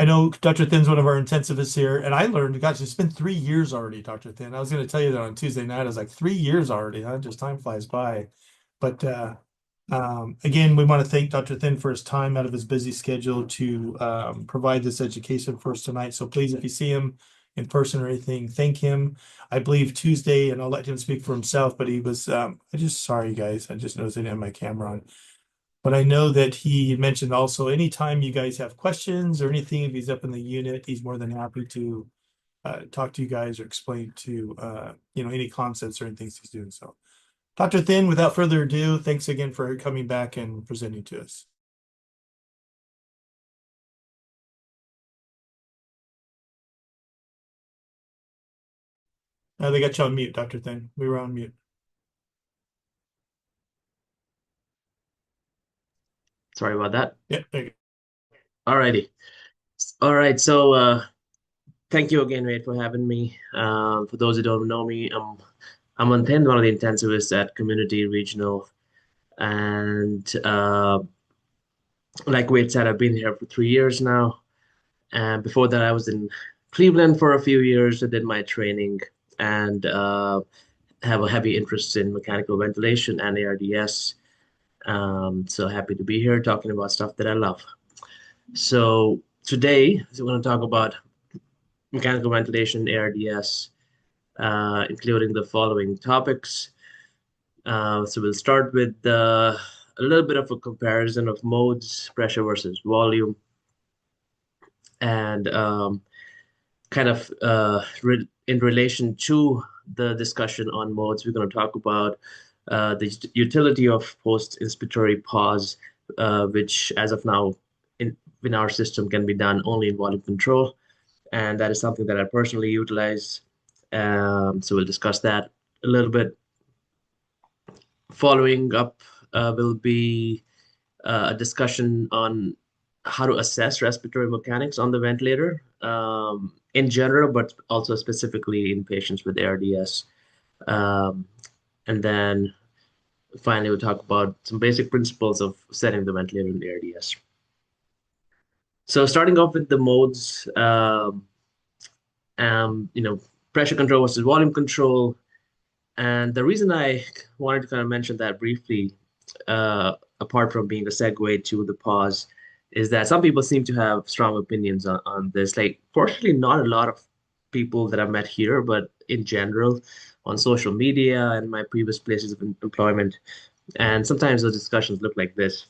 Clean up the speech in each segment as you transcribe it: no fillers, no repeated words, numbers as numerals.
I know Dr. Thin's one of our intensivists here, and I learned, gosh, it's been 3 years already, Dr. Thin. I was going to tell you that on Tuesday night. I was like, 3 years already, huh? Just time flies by. But again, we want to thank Dr. Thin for his time out of his busy schedule to provide this education for us tonight. So please, if you see him in person or anything, thank him. I believe Tuesday, and I'll let him speak for himself, but he was, I just, sorry guys, I just noticed I didn't have my camera on. But I know that he mentioned also anytime you guys have questions or anything, if he's up in the unit, he's more than happy to talk to you guys or explain to any concepts or anything he's doing. So, Dr. Thin, without further ado, thanks again for coming back and presenting to us. They got you on mute, Dr. Thin. We were on mute. Sorry about that. Yeah, there you go. Alrighty. All right. So thank you again, Wade, for having me. For those who don't know me, I'm Aman Thind, one of the intensivists at Community Regional. And like Wade said, I've been here for 3 years now. And before that, I was in Cleveland for a few years. I did my training and have a heavy interest in mechanical ventilation and ARDS. So happy to be here talking about stuff that I love. So today, we're going to talk about mechanical ventilation, ARDS, including the following topics. So we'll start with a little bit of a comparison of modes, pressure versus volume, and kind of in relation to the discussion on modes, we're going to talk about the utility of post-inspiratory pause, which as of now in our system can be done only in volume control. And that is something that I personally utilize. So we'll discuss that a little bit. Following up will be a discussion on how to assess respiratory mechanics on the ventilator in general, but also specifically in patients with ARDS. Um, and then finally, we'll talk about some basic principles of setting the ventilator in ARDS. So starting off with the modes, you know, pressure control versus volume control. And the reason I wanted to kind of mention that briefly, apart from being a segue to the pause, is that some people seem to have strong opinions on this. Like, fortunately, not a lot of people that I've met here, but in general, on social media and my previous places of employment. And sometimes those discussions look like this.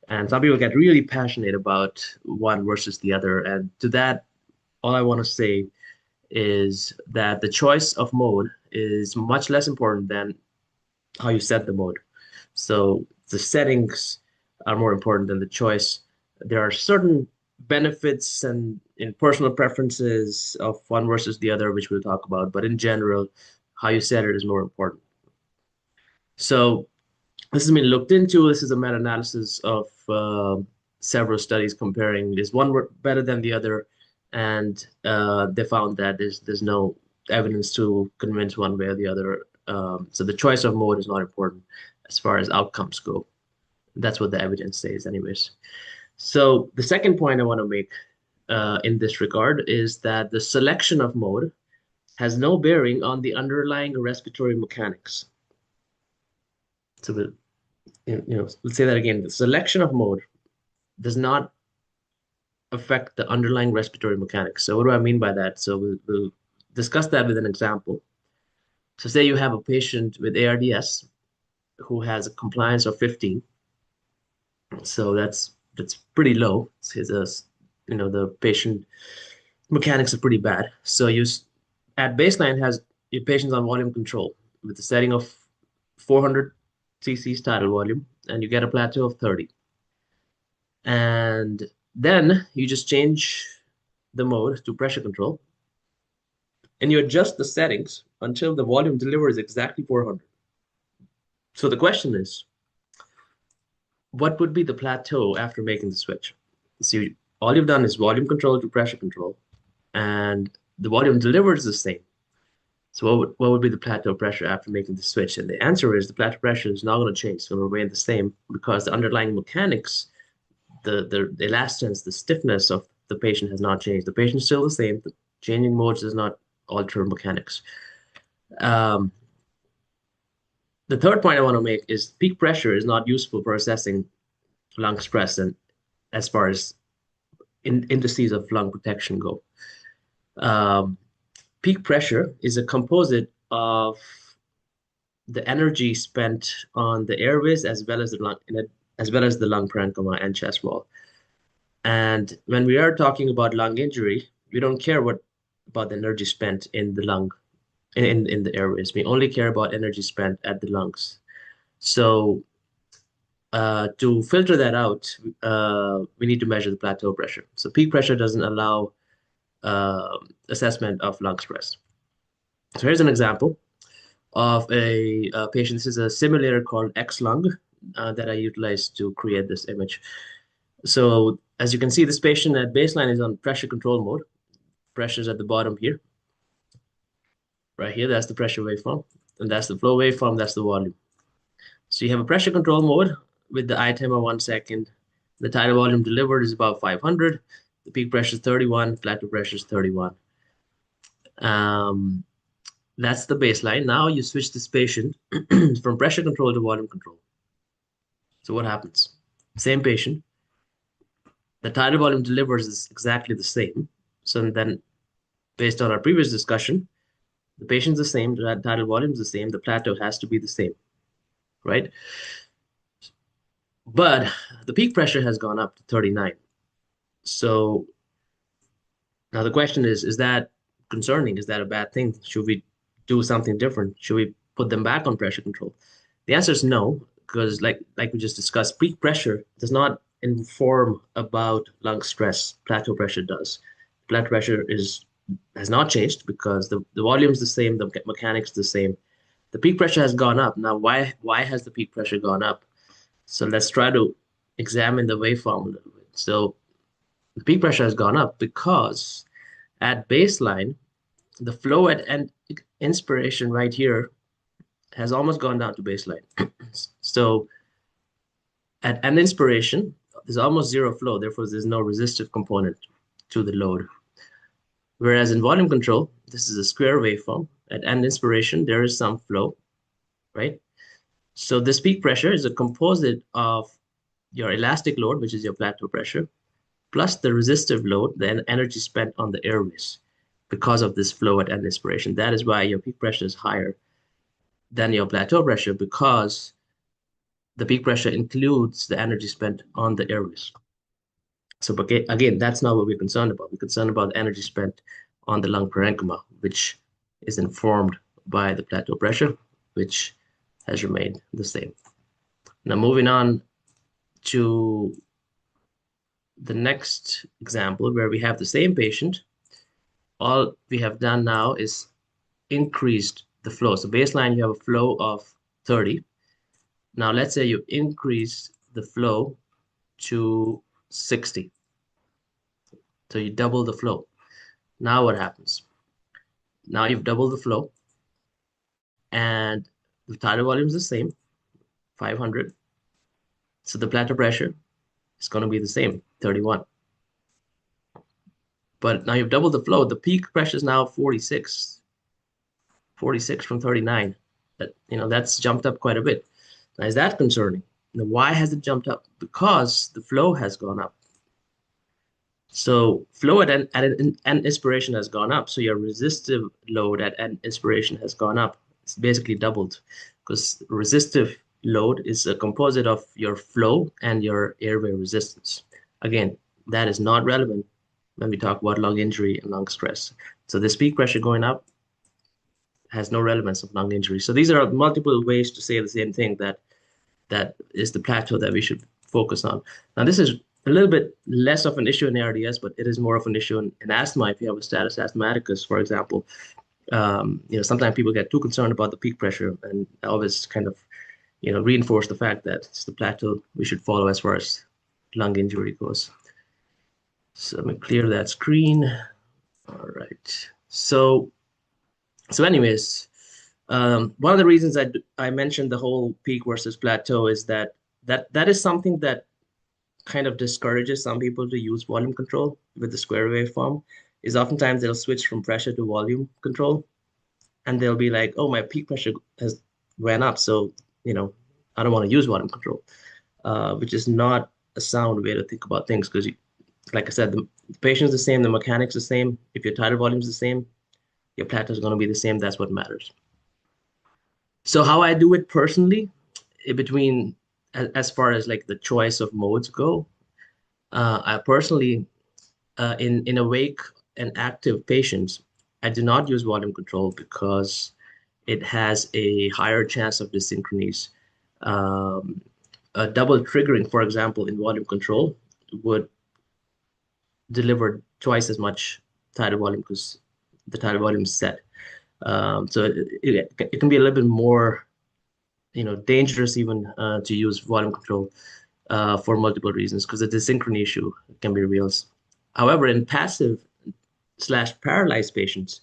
And some people get really passionate about one versus the other. And to that, all I want to say is that the choice of mode is much less important than how you set the mode. So the settings are more important than the choice. There are certain benefits and in personal preferences of one versus the other, which we'll talk about, but in general, how you set it is more important. So this has been looked into. This is a meta-analysis of several studies comparing is one better than the other, and they found that there's no evidence to convince one way or the other. So the choice of mode is not important as far as outcomes go. That's what the evidence says, anyways. So the second point I want to make in this regard is that the selection of mode has no bearing on the underlying respiratory mechanics. So let's say that again. The selection of mode does not affect the underlying respiratory mechanics. So what do I mean by that? So we'll discuss that with an example. So say you have a patient with ARDS who has a compliance of 15. So that's pretty low. The patient mechanics are pretty bad. So you at baseline has your patients on volume control with the setting of 400 cc's tidal volume, and you get a plateau of 30. And then you just change the mode to pressure control and you adjust the settings until the volume delivers exactly 400. So the question is, what would be the plateau after making the switch? So all you've done is volume control to pressure control, and the volume delivered is the same. So what would be the plateau pressure after making the switch? And the answer is the plateau pressure is not going to change. It's going to remain the same because the underlying mechanics, the elastance, the stiffness of the patient has not changed. The patient is still the same. The changing modes does not alter mechanics. Um, the third point I want to make is peak pressure is not useful for assessing lung stress and as far as indices of lung protection go. Um, Peak pressure is a composite of the energy spent on the airways as well as the lung, as well as the lung parenchyma and chest wall. And when we are talking about lung injury, we don't care about the energy spent in the lung, in the airways. We only care about energy spent at the lungs. So to filter that out, we need to measure the plateau pressure. So peak pressure doesn't allow assessment of lung stress. So here's an example of a patient. This is a simulator called X-Lung that I utilized to create this image. So as you can see, this patient at baseline is on pressure control mode. Pressure's at the bottom here. Right here, that's the pressure waveform. And that's the flow waveform, that's the volume. So you have a pressure control mode with the I timer 1 second. The tidal volume delivered is about 500. The peak pressure is 31, plateau pressure is 31. That's the baseline. Now you switch this patient from pressure control to volume control. So what happens? Same patient. The tidal volume delivered is exactly the same. So then, based on our previous discussion, the patient's the same, the tidal volume is the same, the plateau has to be the same, right? But the peak pressure has gone up to 39. So now the question is that concerning? Is that a bad thing? Should we do something different? Should we put them back on pressure control? The answer is no, because like we just discussed, peak pressure does not inform about lung stress. Plateau pressure does. Plateau pressure has not changed because the volume is the same, the mechanics is the same. The peak pressure has gone up. Now, why has the peak pressure gone up? So let's try to examine the waveform a little bit. So the peak pressure has gone up because at baseline, the flow at end inspiration right here has almost gone down to baseline. So at end inspiration, there's almost zero flow. Therefore, there's no resistive component to the load. Whereas in volume control, this is a square waveform. At end inspiration, there is some flow, right? So this peak pressure is a composite of your elastic load, which is your plateau pressure, plus the resistive load, the energy spent on the airways because of this flow at end inspiration. That is why your peak pressure is higher than your plateau pressure, because the peak pressure includes the energy spent on the airways. So again, that's not what we're concerned about. We're concerned about the energy spent on the lung parenchyma, which is informed by the plateau pressure, which has remained the same. Now moving on to the next example where we have the same patient. All we have done now is increased the flow. So baseline, you have a flow of 30. Now let's say you increase the flow to 60. So you double the flow. Now what happens? Now you've doubled the flow and the tidal volume is the same, 500. So the plateau pressure is going to be the same, 31. But now you've doubled the flow. The peak pressure is now 46. 46 from 39. That's jumped up quite a bit. Now, is that concerning? Now, why has it jumped up? Because the flow has gone up. So flow at end inspiration has gone up. So your resistive load at end inspiration has gone up. It's basically doubled because resistive load is a composite of your flow and your airway resistance. Again, that is not relevant when we talk about lung injury and lung stress. So this peak pressure going up has no relevance of lung injury. So these are multiple ways to say the same thing, that is the plateau that we should focus on. Now, this is a little bit less of an issue in ARDS, but it is more of an issue in asthma. If you have a status asthmaticus, for example, sometimes people get too concerned about the peak pressure, and I always kind of, reinforce the fact that it's the plateau we should follow as far as lung injury goes. So let me clear that screen. All right. So anyways, one of the reasons I mentioned the whole peak versus plateau is that is something that kind of discourages some people to use volume control with the square waveform is oftentimes they'll switch from pressure to volume control, and they'll be like, "Oh, my peak pressure has went up, so I don't want to use volume control," which is not a sound way to think about things because, like I said, the patient's the same, the mechanics the same. If your tidal volume is the same, your plateau is going to be the same. That's what matters. So how I do it personally, between as far as like the choice of modes go, I personally, in awake and active patients, I do not use volume control because it has a higher chance of dyssynchronies. A double triggering, for example, in volume control would deliver twice as much tidal volume because the tidal volume is set. So it can be a little bit more, dangerous even to use volume control for multiple reasons because the desynchrony issue can be real. However, in passive / paralyzed patients,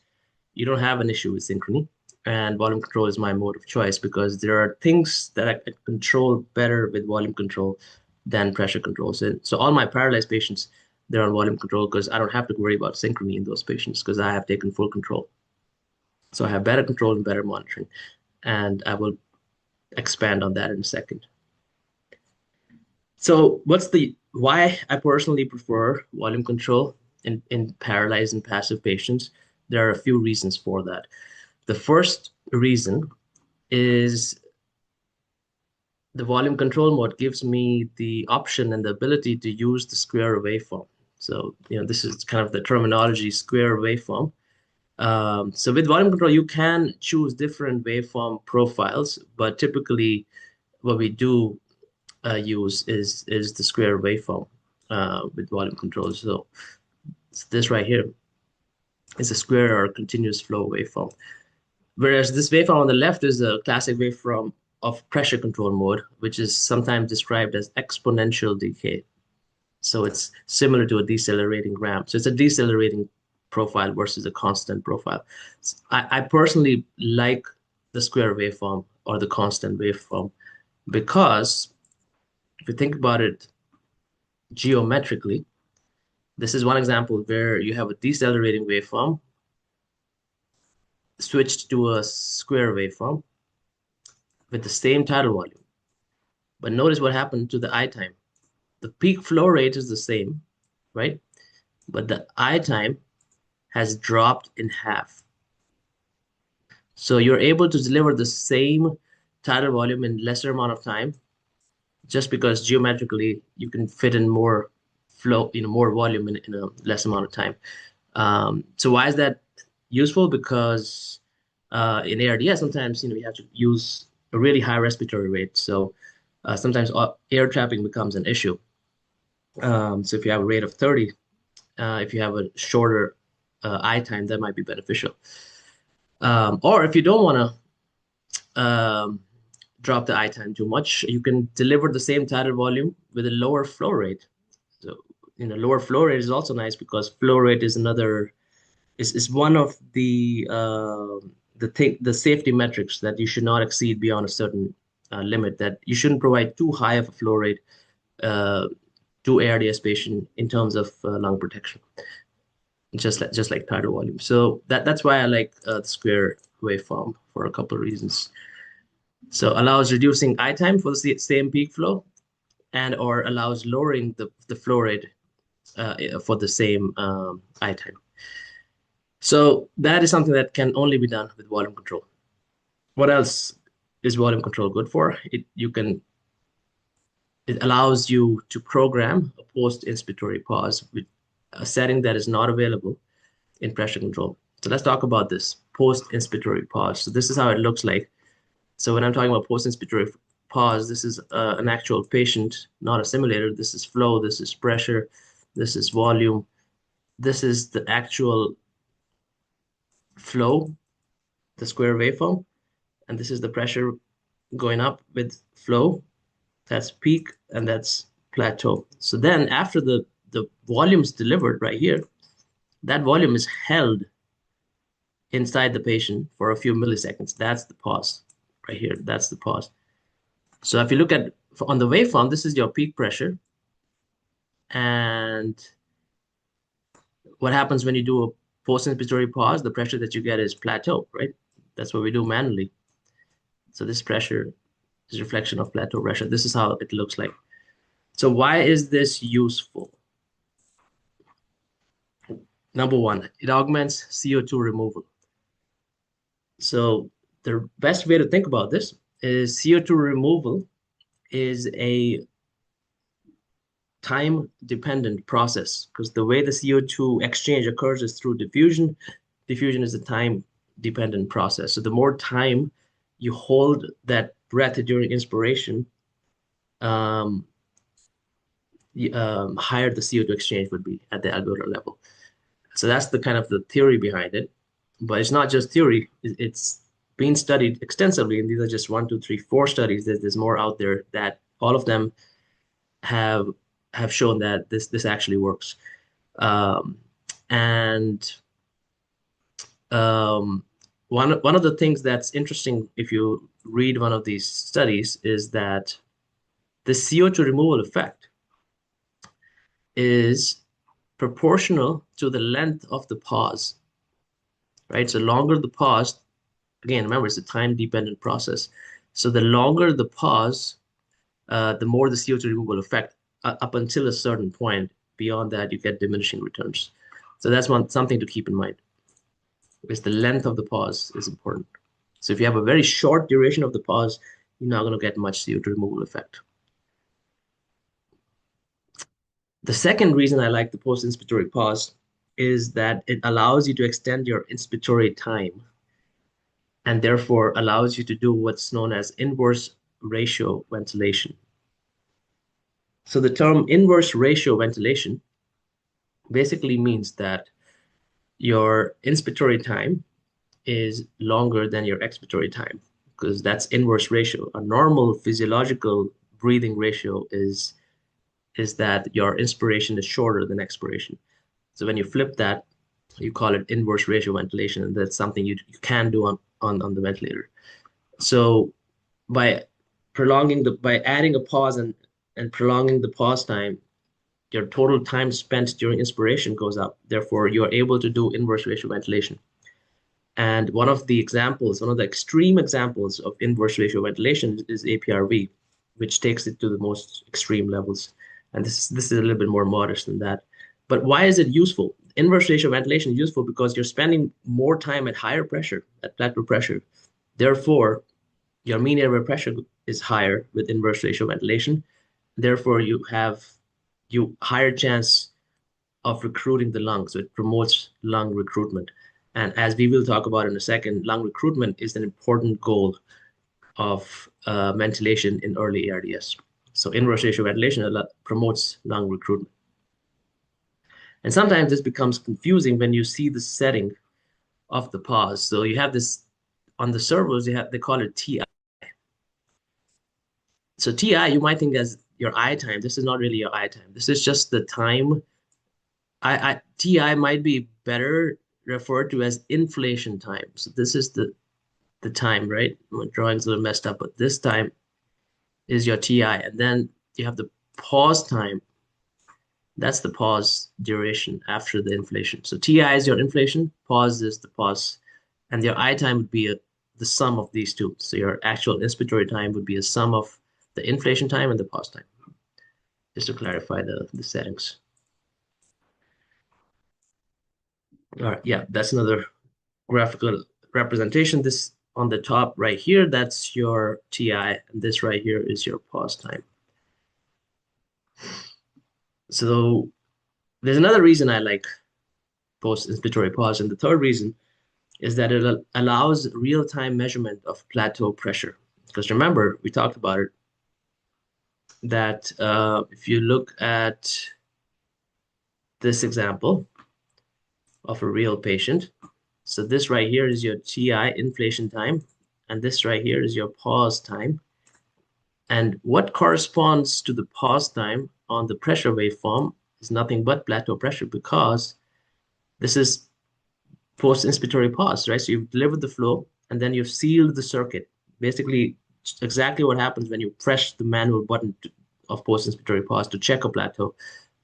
you don't have an issue with synchrony, and volume control is my mode of choice because there are things that I can control better with volume control than pressure control. So all my paralyzed patients, they're on volume control because I don't have to worry about synchrony in those patients because I have taken full control. So I have better control and better monitoring, and I will expand on that in a second. So why I personally prefer volume control in paralyzed and passive patients? There are a few reasons for that. The first reason is the volume control mode gives me the option and the ability to use the square waveform. So, this is kind of the terminology, square waveform. So with volume control, you can choose different waveform profiles, but typically what we do use is the square waveform with volume control. So this right here is a square or continuous flow waveform. Whereas this waveform on the left is a classic waveform of pressure control mode, which is sometimes described as exponential decay. So it's similar to a decelerating ramp. So it's a decelerating profile versus a constant profile. So I personally like the square waveform or the constant waveform because if you think about it geometrically, this is one example where you have a decelerating waveform switched to a square waveform with the same tidal volume. But notice what happened to the I time. The peak flow rate is the same, right? But the I time has dropped in half. So you're able to deliver the same tidal volume in lesser amount of time just because geometrically you can fit in more flow, more volume in a less amount of time. So why is that useful? Because in ARDS, sometimes you have to use a really high respiratory rate. So sometimes air trapping becomes an issue. So if you have a rate of 30, if you have a shorter I time, that might be beneficial. Or if you don't want to drop the I time too much, you can deliver the same tidal volume with a lower flow rate. So, lower flow rate is also nice because flow rate is one of the safety metrics that you should not exceed beyond a certain limit. That you shouldn't provide too high of a flow rate to ARDS patient in terms of lung protection, just like tidal volume. So that's why I like the square waveform for a couple of reasons. So allows reducing I time for the same peak flow, and or allows lowering the flow rate for the same I time. So that is something that can only be done with volume control. What else is volume control good for? It allows you to program a post-inspiratory pause with a setting that is not available in pressure control. So let's talk about this post-inspiratory pause. So this is how it looks like. So when I'm talking about post-inspiratory pause, this is an actual patient, not a simulator. This is flow, this is pressure, this is volume. This is the actual flow, the square waveform, and this is the pressure going up with flow. That's peak and that's plateau. So then after the volume is delivered right here, that volume is held inside the patient for a few milliseconds. That's the pause right here. That's the pause. So if you look at on the waveform, this is your peak pressure. And what happens when you do a post-inspiratory pause? The pressure that you get is plateau, right? That's what we do manually. So this pressure is a reflection of plateau pressure. This is how it looks like. So why is this useful? Number one, it augments CO2 removal. So the best way to think about this is CO2 removal is a time-dependent process because the way the CO2 exchange occurs is through diffusion. Diffusion is a time-dependent process. So the more time you hold that breath during inspiration, um, higher the CO2 exchange would be at the alveolar level. So that's the kind of the theory behind it. But it's not just theory, it's been studied extensively. And these are just one, two, three, four studies. There's more out there that all of them have have shown that this actually works. Um, and um, one of the things that's interesting if you read one of these studies is that the CO2 removal effect is proportional to the length of the pause, right? So longer the pause, again, remember, it's a time-dependent process. So the longer the pause, the more the CO2 removal effect up until a certain point. Beyond that, you get diminishing returns. So that's something to keep in mind, is the length of the pause is important. So if you have a very short duration of the pause, you're not going to get much CO2 removal effect. The second reason I like the post-inspiratory pause is that it allows you to extend your inspiratory time and therefore allows you to do what's known as inverse ratio ventilation. So the term inverse ratio ventilation basically means that your inspiratory time is longer than your expiratory time because that's inverse ratio. A normal physiological breathing ratio is that your inspiration is shorter than expiration. So when you flip that, you call it inverse ratio ventilation, and that's something you can do on the ventilator. So by by adding a pause and prolonging the pause time, your total time spent during inspiration goes up. Therefore, you are able to do inverse ratio ventilation. And one of the examples, one of the extreme examples of inverse ratio ventilation is APRV, which takes it to the most extreme levels. And this is a little bit more modest than that. But why is it useful? Inverse ratio ventilation is useful because you're spending more time at higher pressure, at plateau pressure. Therefore, your mean airway pressure is higher with inverse ratio ventilation. Therefore, you have higher chance of recruiting the lungs. So it promotes lung recruitment. And as we will talk about in a second, lung recruitment is an important goal of ventilation in early ARDS. So inverse ratio ventilation promotes lung recruitment. And sometimes this becomes confusing when you see the setting of the pause. So you have this on the servos, they call it TI. So TI, you might think as your I time. This is not really your I time. This is just the time. TI might be better referred to as inflation time. So this is the time, right? My drawing's a little messed up, but this time is your TI. And then you have the pause time. That's the pause duration after the inflation. So TI is your inflation, pause is the pause, and your I time would be the sum of these two. So your actual inspiratory time would be a sum of the inflation time and the pause time, just to clarify the settings. All right, yeah, that's another graphical representation. This on the top right here, that's your TI, and this right here is your pause time. So there's another reason I like post-inspiratory pause, and the third reason is that it allows real-time measurement of plateau pressure. Because remember, we talked about it, that if you look at this example of a real patient, so this right here is your TI inflation time, and this right here is your pause time. And what corresponds to the pause time on the pressure waveform is nothing but plateau pressure because this is post-inspiratory pause, right? So you've delivered the flow and then you've sealed the circuit. Basically, exactly what happens when you press the manual button of post-inspiratory pause to check a plateau.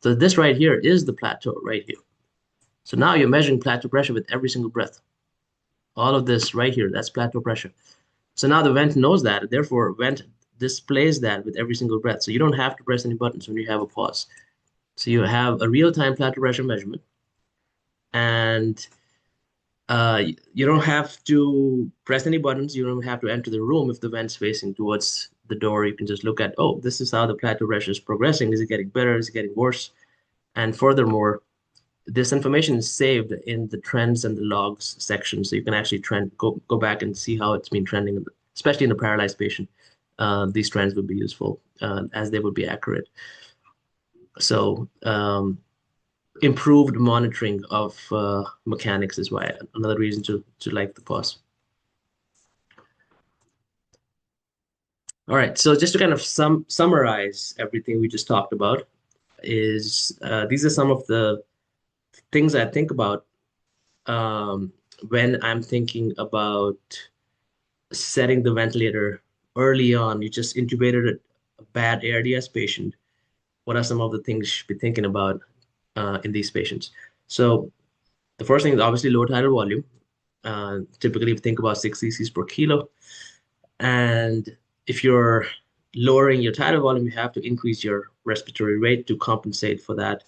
So this right here is the plateau right here. So now you're measuring plateau pressure with every single breath. All of this right here, that's plateau pressure. So now the vent knows that, therefore vent displays that with every single breath. So you don't have to press any buttons when you have a pause. So you have a real-time plateau pressure measurement, and you don't have to press any buttons. You don't have to enter the room if the vent's facing towards the door. You can just look at, oh, this is how the plateau pressure is progressing. Is it getting better? Is it getting worse? And furthermore, this information is saved in the trends and the logs section, so you can actually go back and see how it's been trending, especially in a paralyzed patient. These trends would be useful as they would be accurate. So improved monitoring of mechanics is why another reason to like the pause. All right, so just to kind of summarize everything we just talked about is these are some of the things I think about when I'm thinking about setting the ventilator early on. You just intubated a bad ARDS patient. What are some of the things you should be thinking about in these patients? So the first thing is obviously low tidal volume. Typically, we think about 6 cc's per kilo. And if you're lowering your tidal volume, you have to increase your respiratory rate to compensate for that.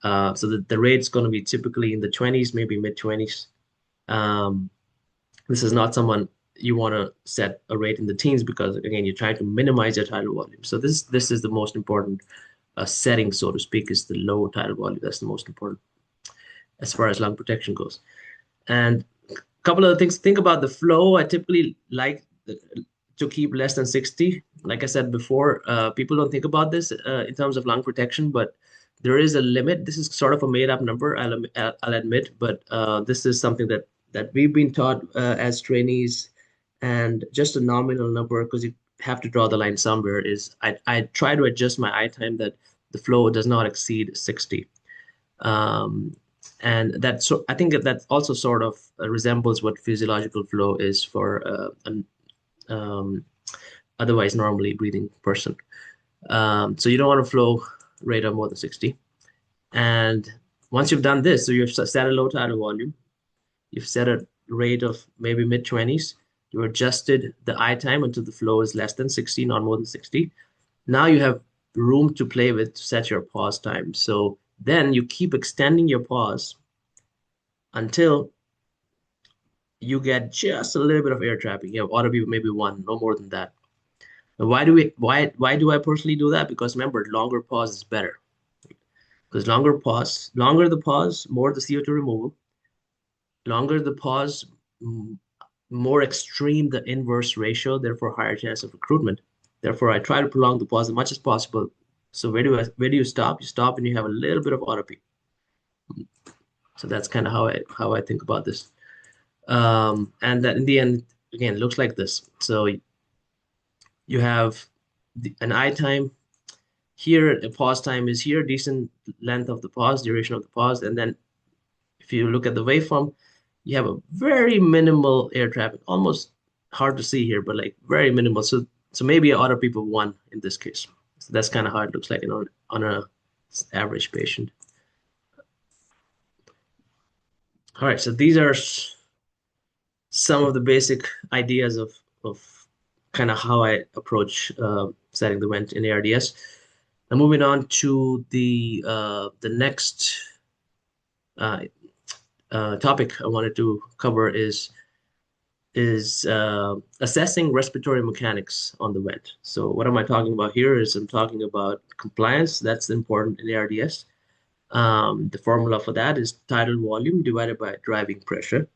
So the rate's going to be typically in the 20s, maybe mid 20s. This is not someone you want to set a rate in the teens because again, you're trying to minimize your tidal volume. So this is the most important setting, so to speak, is the low tidal volume. That's the most important as far as lung protection goes. And a couple of things, think about the flow. I typically like to keep less than 60. Like I said before, people don't think about this in terms of lung protection, but there is a limit. This is sort of a made-up number, I'll admit, but this is something that we've been taught as trainees, and just a nominal number because you have to draw the line somewhere. Is I try to adjust my I time that the flow does not exceed 60. And that's so I think that also sort of resembles what physiological flow is for an otherwise normally breathing person. So you don't want to flow rate of more than 60. And once you've done this, so you've set a low tidal volume, you've set a rate of maybe mid 20s, you adjusted the I time until the flow is less than 60, not more than 60. Now you have room to play with to set your pause time. So then you keep extending your pause until you get just a little bit of air trapping. You ought to be maybe one, no more than that. And why do I personally do that? Because remember, longer pause is better. Because longer the pause, more the CO2 removal. Longer the pause, more extreme the inverse ratio, therefore higher chance of recruitment. Therefore, I try to prolong the pause as much as possible. So where do you stop? You stop and you have a little bit of autopy. So that's kind of how I think about this. And that in the end, again, it looks like this. So you have an I time here, the pause time is here, decent length of the pause, duration of the pause. And then if you look at the waveform, you have a very minimal air traffic, almost hard to see here, but like very minimal. So maybe an autopy of 1 in this case. So that's kind of how it looks like on a average patient. All right, so these are some of the basic ideas of kind of how I approach setting the vent in ARDS. Now moving on to the next topic I wanted to cover is assessing respiratory mechanics on the vent. So what am I talking about here is I'm talking about compliance. That's important in ARDS. The formula for that is tidal volume divided by driving pressure.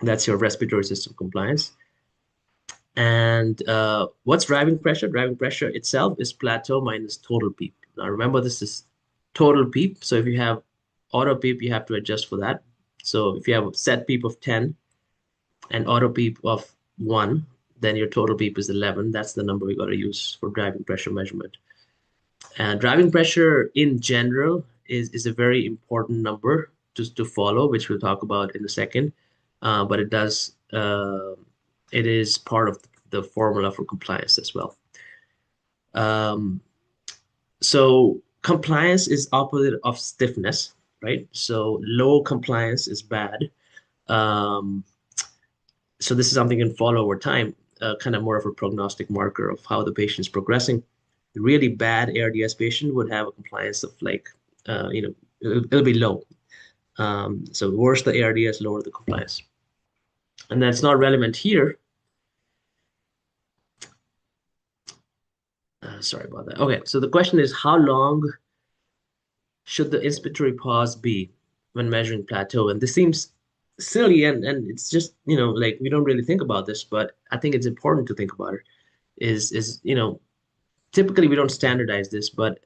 That's your respiratory system compliance. And what's driving pressure? Driving pressure itself is plateau minus total PEEP. Now remember, this is total PEEP. So if you have auto PEEP, you have to adjust for that. So if you have a set PEEP of 10 and auto PEEP of 1, then your total PEEP is 11. That's the number we got to use for driving pressure measurement. And driving pressure in general is a very important number to follow, which we'll talk about in a second. But it is part of the formula for compliance as well. So Compliance is opposite of stiffness, right? So low compliance is bad. Um, so this is something you can follow over time, kind of more of a prognostic marker of how the patient is progressing. The really bad ARDS patient would have a compliance of like, it'll be low. So worse the ARDS, lower the compliance. And that's not relevant here. Sorry about that. Okay, so the question is, how long should the inspiratory pause be when measuring plateau? And this seems silly, and it's just, like we don't really think about this, but I think it's important to think about it. Typically we don't standardize this, but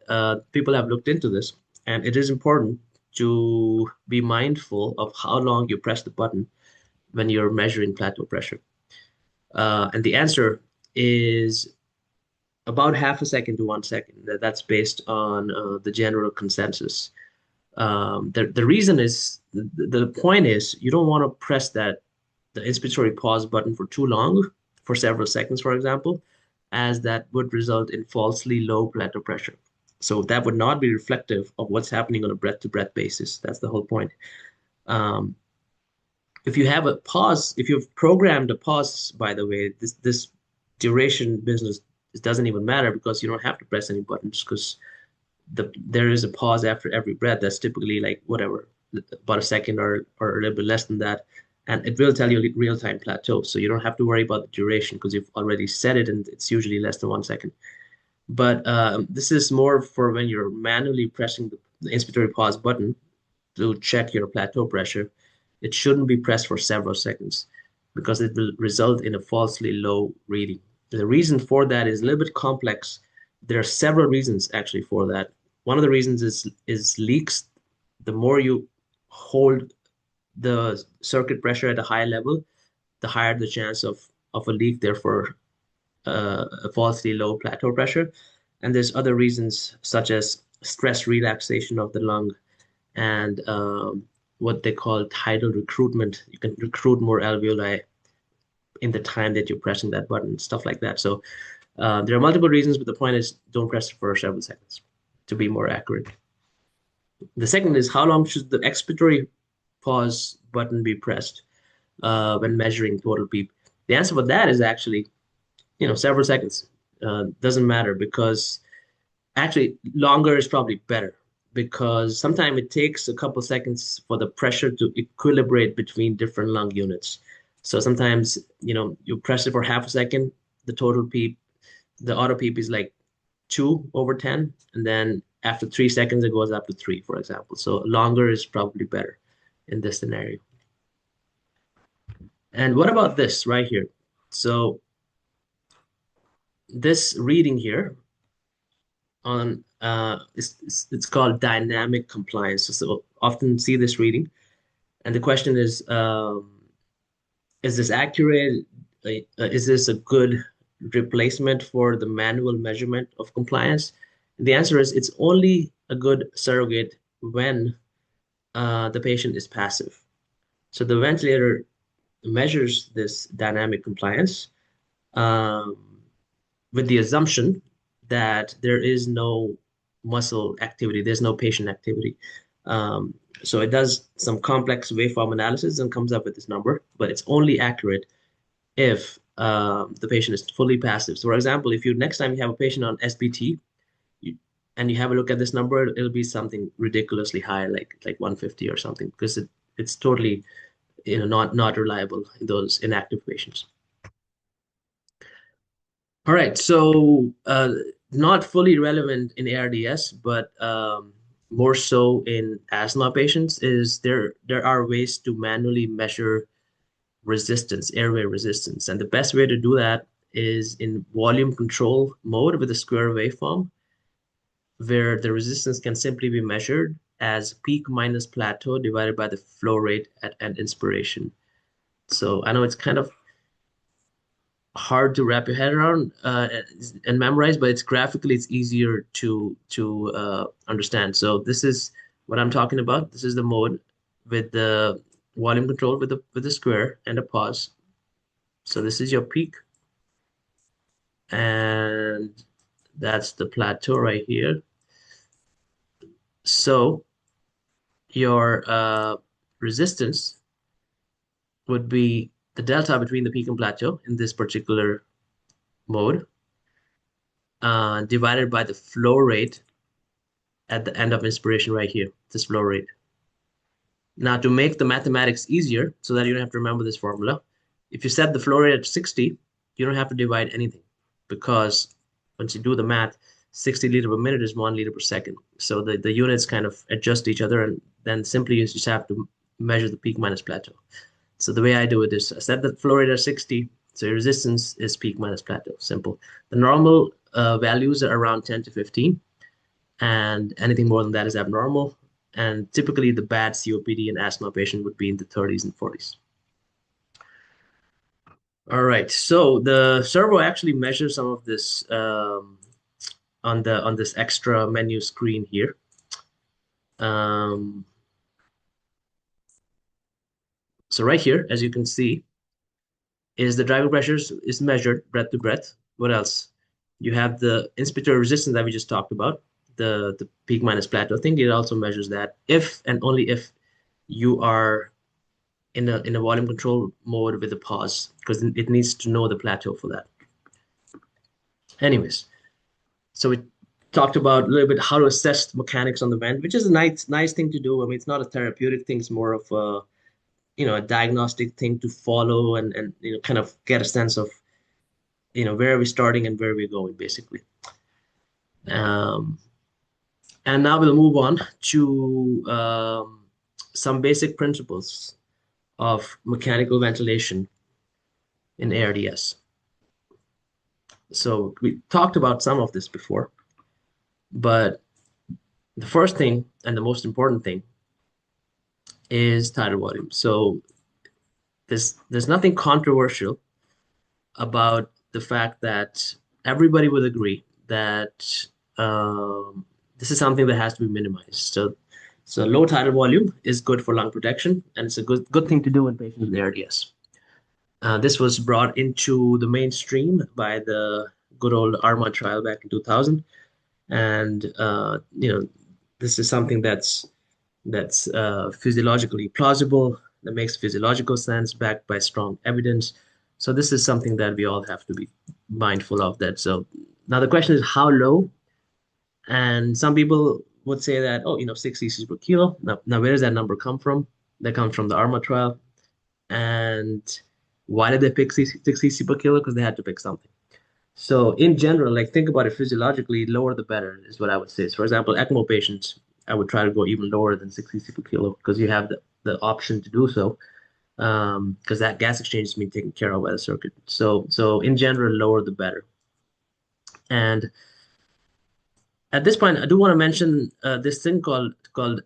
people have looked into this, and it is important to be mindful of how long you press the button when you're measuring plateau pressure. And the answer is about half a second to 1 second. That's based on the general consensus. The reason is the point is you don't want to press the inspiratory pause button for too long, for several seconds, for example, as that would result in falsely low plateau pressure. So that would not be reflective of what's happening on a breath-to-breath basis. That's the whole point. Um, if you have a pause, if you've programmed a pause, by the way, this duration business, it doesn't even matter because you don't have to press any buttons because there is a pause after every breath that's typically like whatever, about a second or a little bit less than that. And it will tell you real-time plateau. So you don't have to worry about the duration because you've already set it and it's usually less than 1 second. But this is more for when you're manually pressing the inspiratory pause button to check your plateau pressure. It shouldn't be pressed for several seconds because it will result in a falsely low reading. The reason for that is a little bit complex. There are several reasons actually for that. One of the reasons is leaks. The more you hold the circuit pressure at a high level, the higher the chance of a leak, therefore a falsely low plateau pressure. And there's other reasons such as stress relaxation of the lung and what they call tidal recruitment. You can recruit more alveoli in the time that you're pressing that button, stuff like that. So there are multiple reasons, but the point is don't press it for several seconds to be more accurate. The second is how long should the expiratory pause button be pressed when measuring total PEEP? The answer for that is actually, several seconds. Doesn't matter because actually longer is probably better because sometimes it takes a couple seconds for the pressure to equilibrate between different lung units. So sometimes, you press it for half a second, the total PEEP, the auto PEEP is like 2/10, and then after 3 seconds, it goes up to 3, for example. So longer is probably better in this scenario. And what about this right here? So this reading here on it's called dynamic compliance. So often see this reading, and the question is this accurate? Is this a good replacement for the manual measurement of compliance? The answer is it's only a good surrogate when the patient is passive. So the ventilator measures this dynamic compliance um, with the assumption that there is no muscle activity, there's no patient activity. So it does some complex waveform analysis and comes up with this number, but it's only accurate if the patient is fully passive. So, for example, if you next time you have a patient on SBT and you have a look at this number, it'll be something ridiculously high, like 150 or something, because it's totally not reliable in those inactive patients. All right, so not fully relevant in ARDS, but more so in asthma patients is there are ways to manually measure resistance, airway resistance. And the best way to do that is in volume control mode with a square waveform, where the resistance can simply be measured as peak minus plateau divided by the flow rate at an inspiration. So I know it's kind of hard to wrap your head around and memorize, but it's easier to understand. So this is what I'm talking about. This is the mode with the volume control with the square and a pause. So this is your peak, and that's the plateau right here. So your resistance would be the delta between the peak and plateau in this particular mode, divided by the flow rate at the end of inspiration right here, this flow rate. Now, to make the mathematics easier so that you don't have to remember this formula, if you set the flow rate at 60, you don't have to divide anything because once you do the math, 60 liter per minute is 1 liter per second. So the units kind of adjust each other, and then simply you just have to measure the peak minus plateau. So the way I do it is I set the flow rate at 60, so your resistance is peak minus plateau, simple. The normal values are around 10 to 15, and anything more than that is abnormal. And typically the bad COPD and asthma patient would be in the 30s and 40s. All right, so the servo actually measures some of this on this extra menu screen here. So right here, as you can see, is the driving pressures is measured breath to breath. What else? You have the inspiratory resistance that we just talked about, the peak minus plateau thing. It also measures that if and only if you are in a volume control mode with a pause, because it needs to know the plateau for that. Anyways, so we talked about a little bit how to assess the mechanics on the vent, which is a nice thing to do. I mean, it's not a therapeutic thing; it's more of a a diagnostic thing to follow and kind of get a sense of where are we starting and where we're going basically. Um, and now we'll move on to some basic principles of mechanical ventilation in ARDS. So we talked about some of this before, but the first thing and the most important thing is tidal volume. So there's nothing controversial about the fact that everybody would agree that this is something that has to be minimized. So low tidal volume is good for lung protection, and it's a good thing to do in patients with ARDS. This was brought into the mainstream by the good old Arma trial back in 2000, and this is something that's physiologically plausible, that makes physiological sense, backed by strong evidence. So this is something that we all have to be mindful of. That so now the question is how low, and some people would say that 6 cc's per kilo. Now where does that number come from? That comes from the Arma trial. And why did they pick 6 cc per kilo? Because they had to pick something. So in general, like think about it physiologically, lower the better is what I would say. So for example, ECMO patients, I would try to go even lower than 6 cc per kilo because you have the option to do so, because that gas exchange is being taken care of by the circuit. So in general, lower the better. And at this point, I do want to mention this thing called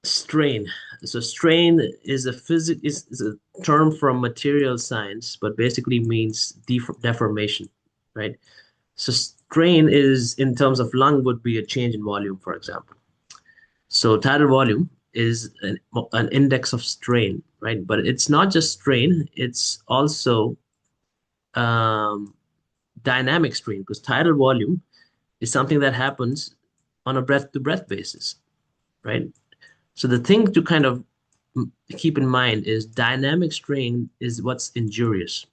strain. So strain is is a term from material science, but basically means deformation, right? So strain is in terms of lung would be a change in volume, for example. So tidal volume is an index of strain, right? But it's not just strain; it's also um, dynamic strain because tidal volume is something that happens on a breath-to-breath basis, right? So the thing to kind of keep in mind is dynamic strain is what's injurious,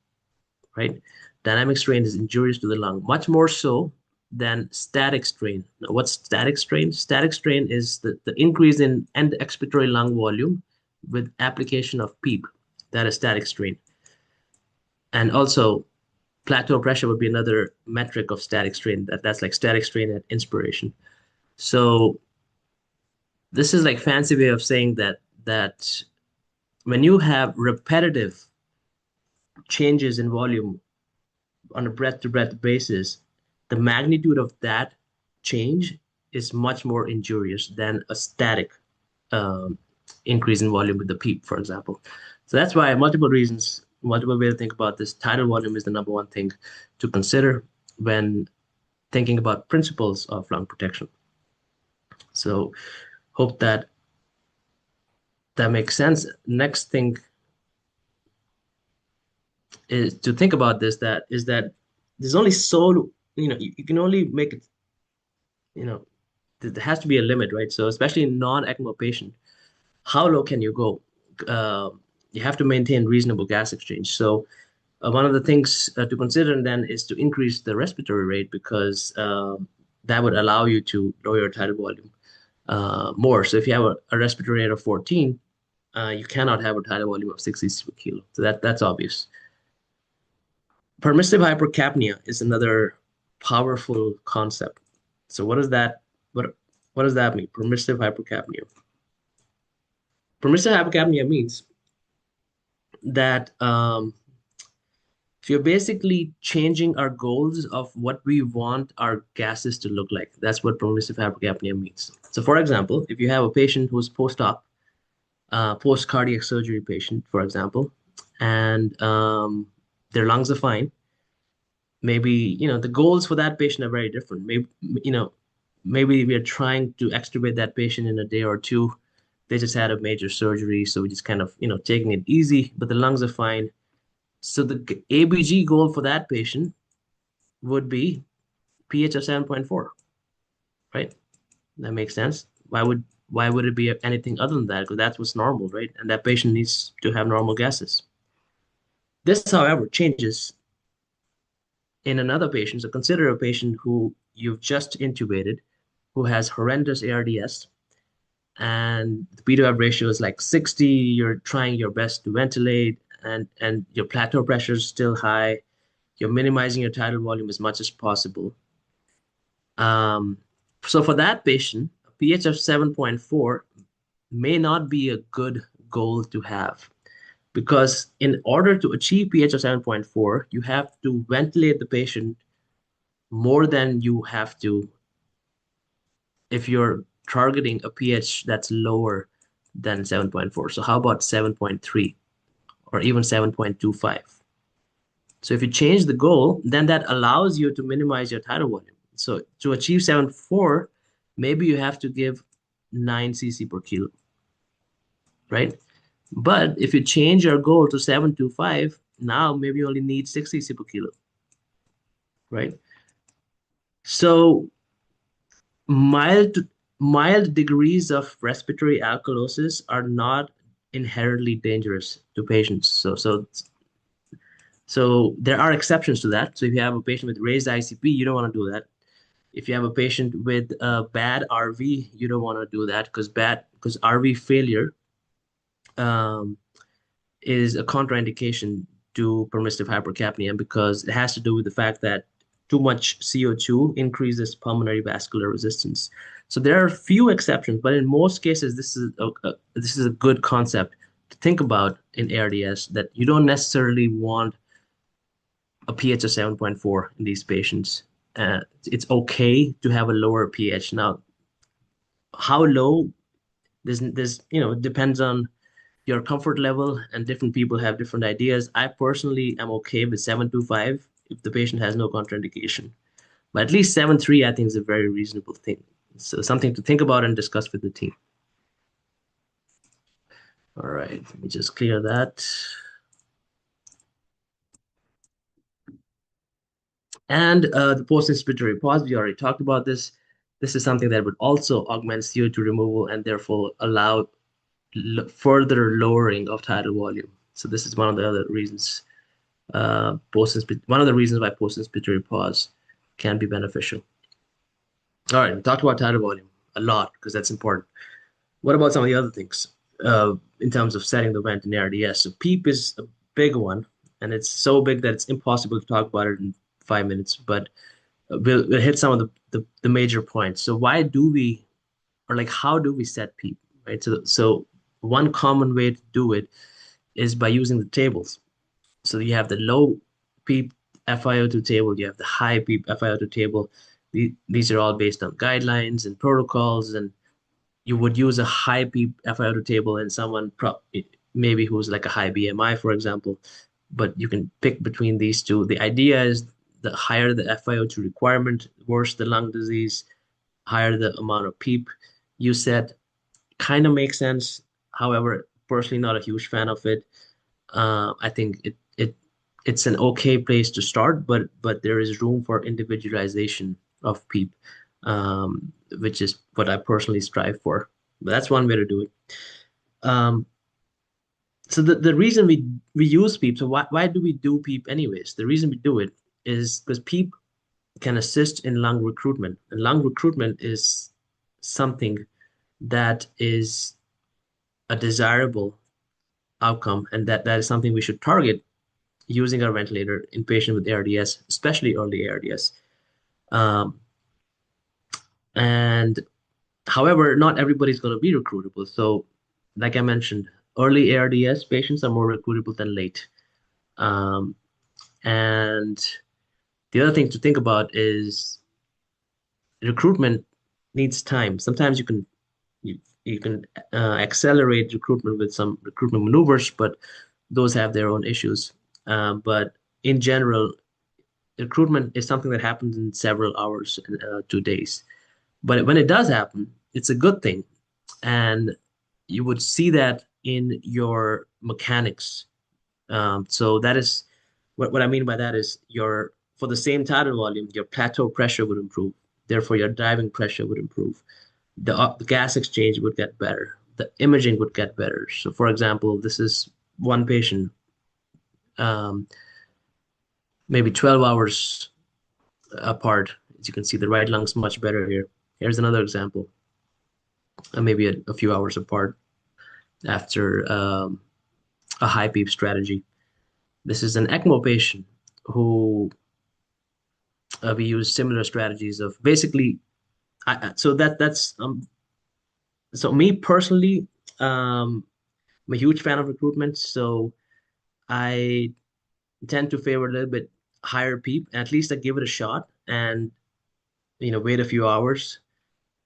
right? Dynamic strain is injurious to the lung, much more so than static strain. Now, what's static strain? Static strain is the increase in end expiratory lung volume with application of PEEP. That is static strain. And also, plateau pressure would be another metric of static strain. That's like static strain at inspiration. So this is like fancy way of saying that when you have repetitive changes in volume on a breath to breath basis, the magnitude of that change is much more injurious than a static um, increase in volume with the PEEP, for example. So that's why multiple reasons, multiple way to think about this. Tidal volume is the number one thing to consider when thinking about principles of lung protection. So hope that makes sense. Next thing is to think about this, that there's only so you can only make it, you know there has to be a limit, right? So especially in non-ECMO patient, how low can you go? Uh, you have to maintain reasonable gas exchange. So one of the things to consider then is to increase the respiratory rate because that would allow you to lower your tidal volume more. So if you have a respiratory rate of 14, you cannot have a tidal volume of 60 cc per kilo. So that's obvious. Permissive hypercapnia is another powerful concept. So what does that mean? Permissive hypercapnia. Permissive hypercapnia means that if you're basically changing our goals of what we want our gases to look like. That's what permissive hypercapnia means. So for example, if you have a patient who's post-op, post-cardiac surgery patient, for example, and their lungs are fine, maybe, the goals for that patient are very different. Maybe we are trying to extubate that patient in a day or two. They just had a major surgery, so we just kind of, taking it easy, but the lungs are fine. So the ABG goal for that patient would be pH of 7.4, right? That makes sense. Why would it be anything other than that? Because that's what's normal, right? And that patient needs to have normal gases. This, however, changes in another patient. So consider a patient who you've just intubated, who has horrendous ARDS, and the P to F ratio is like 60. You're trying your best to ventilate, and your plateau pressure is still high. You're minimizing your tidal volume as much as possible. So for that patient, a pH of 7.4 may not be a good goal to have because in order to achieve pH of 7.4, you have to ventilate the patient more than you have to if you're targeting a pH that's lower than 7.4. So how about 7.3 or even 7.25? So if you change the goal, then that allows you to minimize your tidal volume. So to achieve 7.4, maybe you have to give 9 cc per kilo, right? But if you change your goal to 7.25, now maybe you only need 6 cc per kilo, right? So mild mild degrees of respiratory alkalosis are not inherently dangerous to patients. So there are exceptions to that. So if you have a patient with raised ICP, you don't want to do that. If you have a patient with a bad RV, you don't want to do that because RV failure um, is a contraindication to permissive hypercapnia because it has to do with the fact that too much CO2 increases pulmonary vascular resistance. So there are a few exceptions, but in most cases, this is a good concept to think about in ARDS that you don't necessarily want a pH of 7.4 in these patients. It's okay to have a lower pH. Now, how low? It depends on your comfort level, and different people have different ideas. I personally am okay with 7.25 if the patient has no contraindication. But at least 7.3, I think, is a very reasonable thing. So something to think about and discuss with the team. All right, let me just clear that. And the post-inspiratory pause, we already talked about this. This is something that would also augment CO2 removal and therefore allow further lowering of tidal volume. So this is one of the other reasons, one of the reasons why post-inspiratory pause can be beneficial. All right, we talked about tidal volume a lot because that's important. What about some of the other things in terms of setting the vent in ARDS? So PEEP is a big one, and it's so big that it's impossible to talk about it in 5 minutes, but we'll hit some of the major points. So why do we, or like how do we set PEEP, right? So one common way to do it is by using the tables. So you have the low PEEP FiO2 table, you have the high PEEP FiO2 table. These are all based on guidelines and protocols, and you would use a high PEEP FiO2 table in someone maybe who's like a high BMI, for example, but you can pick between these two. The idea is the higher the FiO2 requirement, worse the lung disease, higher the amount of PEEP you set. Kind of makes sense. However, personally, not a huge fan of it. I think it's an okay place to start, but there is room for individualization of PEEP. which is what I personally strive for. But that's one way to do it. Um, so the reason we use PEEP, so why do we do PEEP anyways? The reason we do it is because PEEP can assist in lung recruitment. And lung recruitment is something that is a desirable outcome, and that is something we should target using our ventilator in patients with ARDS, especially early ARDS. Um, and however, not everybody's going to be recruitable. So, like I mentioned, early ARDS patients are more recruitable than late. Um, and the other thing to think about is recruitment needs time. Sometimes you can accelerate recruitment with some recruitment maneuvers, but those have their own issues. But in general, recruitment is something that happens in several hours to days. But when it does happen, it's a good thing. And you would see that in your mechanics. So that is what I mean by that is your for the same tidal volume, your plateau pressure would improve. Therefore, your diving pressure would improve. The gas exchange would get better. The imaging would get better. So, for example, this is one patient, um, maybe 12 hours apart. As you can see, the right lung's much better here. Here's another example, maybe a few hours apart after a high PEEP strategy. This is an ECMO patient who we use similar strategies of basically. So that's so me personally, I'm a huge fan of recruitment. So I tend to favor a little bit higher PEEP. At least I give it a shot and wait a few hours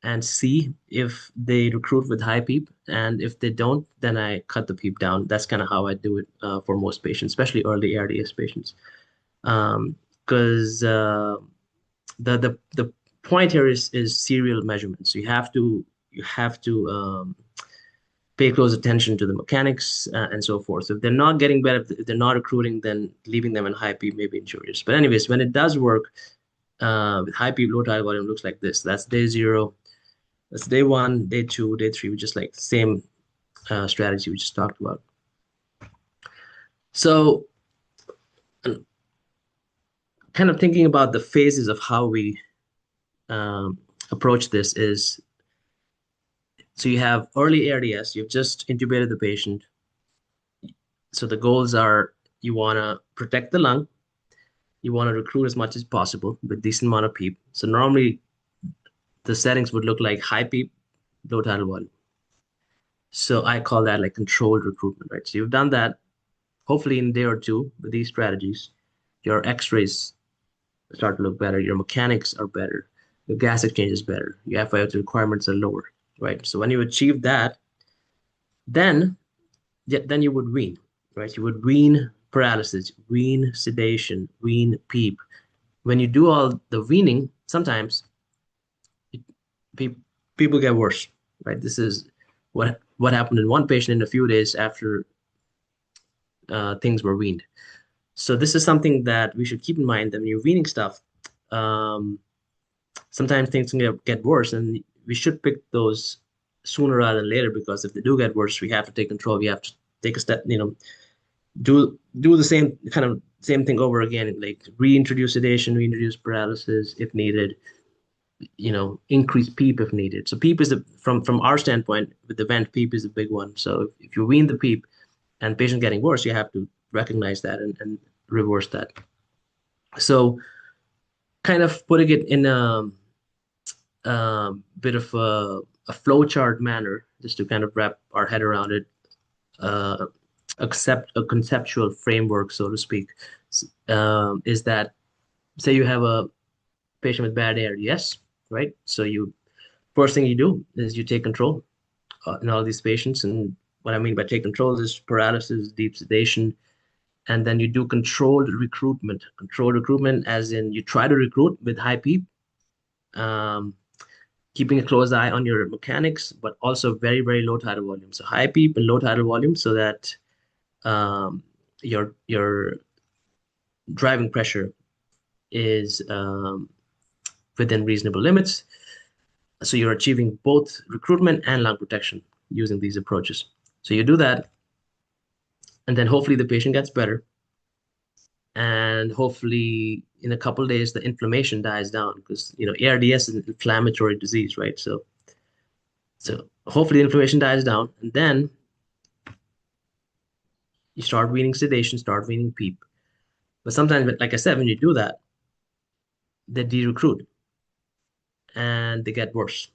and see if they recruit with high PEEP. And if they don't, then I cut the PEEP down. That's kind of how I do it for most patients, especially early ARDS patients. Because the point here is serial measurements. You have to pay close attention to the mechanics and so forth. So if they're not getting better, if they're not recruiting, then leaving them in high PEEP may be injurious. But anyways, when it does work with high PEEP, low tidal volume looks like this. That's day 0. That's day 1, day 2, day 3, which is like the same strategy we just talked about. So kind of thinking about the phases of how we um, approach this is, so you have early ARDS, you've just intubated the patient. So the goals are you want to protect the lung, you want to recruit as much as possible with decent amount of PEEP. So normally the settings would look like high PEEP, low tidal volume. So I call that like controlled recruitment, right? So you've done that, hopefully in a day or two with these strategies, your x-rays start to look better, your mechanics are better, your gas exchange is better, your FiO2 requirements are lower, right? So when you achieve that, then you would wean, right? You would wean paralysis, wean sedation, wean PEEP. When you do all the weaning, sometimes pe people get worse, right? This is what happened in one patient in a few days after things were weaned. So this is something that we should keep in mind that when you're weaning stuff, um, sometimes things can get worse, and we should pick those sooner rather than later because if they do get worse, we have to take control. We have to take a step, do the same thing over again, like reintroduce sedation, reintroduce paralysis if needed, increase PEEP if needed. So PEEP is from our standpoint with the vent, PEEP is a big one. So if you wean the PEEP and patient getting worse, you have to recognize that and reverse that. So kind of putting it in a bit of a flowchart manner, just to kind of wrap our head around it, accept a conceptual framework, so to speak, is that say you have a patient with bad ARDS, right? So you first thing you do is you take control in all these patients, and what I mean by take control is paralysis, deep sedation, and then you do controlled recruitment. Controlled recruitment, as in you try to recruit with high PEEP, um, keeping a close eye on your mechanics, but also very, very low tidal volume. So high PEEP and low tidal volume, so that um, your driving pressure is within reasonable limits. So you're achieving both recruitment and lung protection using these approaches. So you do that, and then hopefully the patient gets better, and hopefully in a couple of days the inflammation dies down because ARDS is an inflammatory disease, right? So hopefully the inflammation dies down, and then you start weaning sedation, start weaning PEEP. But sometimes, like I said, when you do that, they de-recruit and they get worse.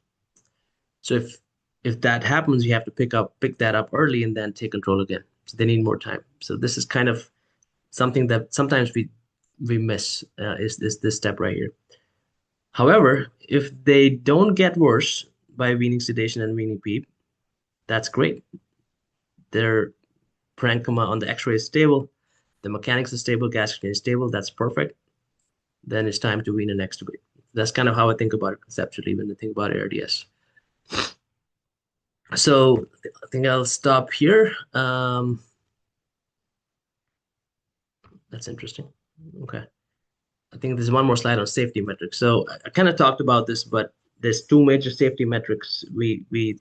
So if that happens, you have to pick that up early and then take control again. So they need more time. So this is kind of something that sometimes we miss is this step right here. However, if they don't get worse by weaning sedation and weaning PEEP, that's great. Their parenchyma on the X-ray is stable, the mechanics is stable, gastric is stable. That's perfect. Then it's time to wean and extubate. That's kind of how I think about it conceptually when I think about ARDS. So I think I'll stop here. That's interesting. Okay. I think there's one more slide on safety metrics. So I kind of talked about this, but there's two major safety metrics we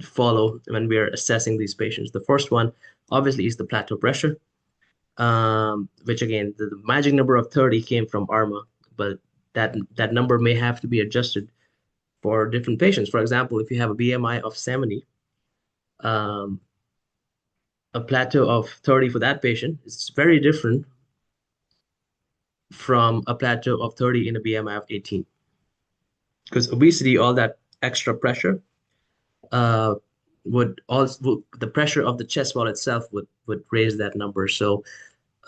follow when we are assessing these patients. The first one, obviously, is the plateau pressure, which again, the magic number of 30 came from ARMA, but that number may have to be adjusted for different patients. For example, if you have a BMI of 70, um, a plateau of 30 for that patient is very different from a plateau of 30 in a BMI of 18. Because obesity, all that extra pressure, uh, the pressure of the chest wall itself would raise that number. So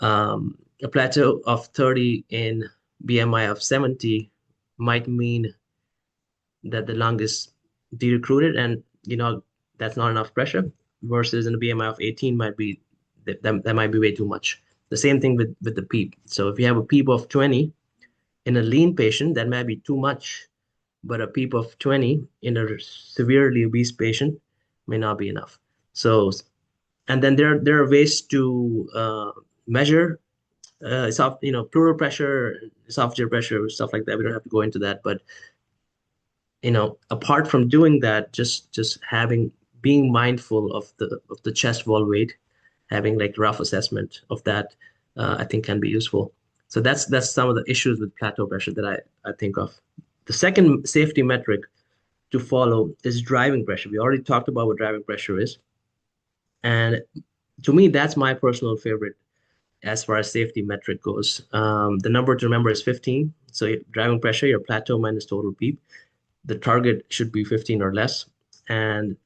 a plateau of 30 in BMI of 70 might mean that the lung is de-recruited and that's not enough pressure, versus in a BMI of 18 might be that might be way too much. The same thing with the PEEP. So if you have a PEEP of 20 in a lean patient, that might be too much, but a PEEP of 20 in a severely obese patient may not be enough. So, and then there are ways to measure pleural pressure, esophageal pressure, stuff like that. We don't have to go into that, but apart from doing that, just being mindful of the chest wall weight, having like rough assessment of that, I think can be useful. So that's some of the issues with plateau pressure that I think of. The second safety metric to follow is driving pressure. We already talked about what driving pressure is, and to me, that's my personal favorite as far as safety metric goes. The number to remember is 15. So driving pressure, your plateau minus total PEEP. The target should be 15 or less. Um,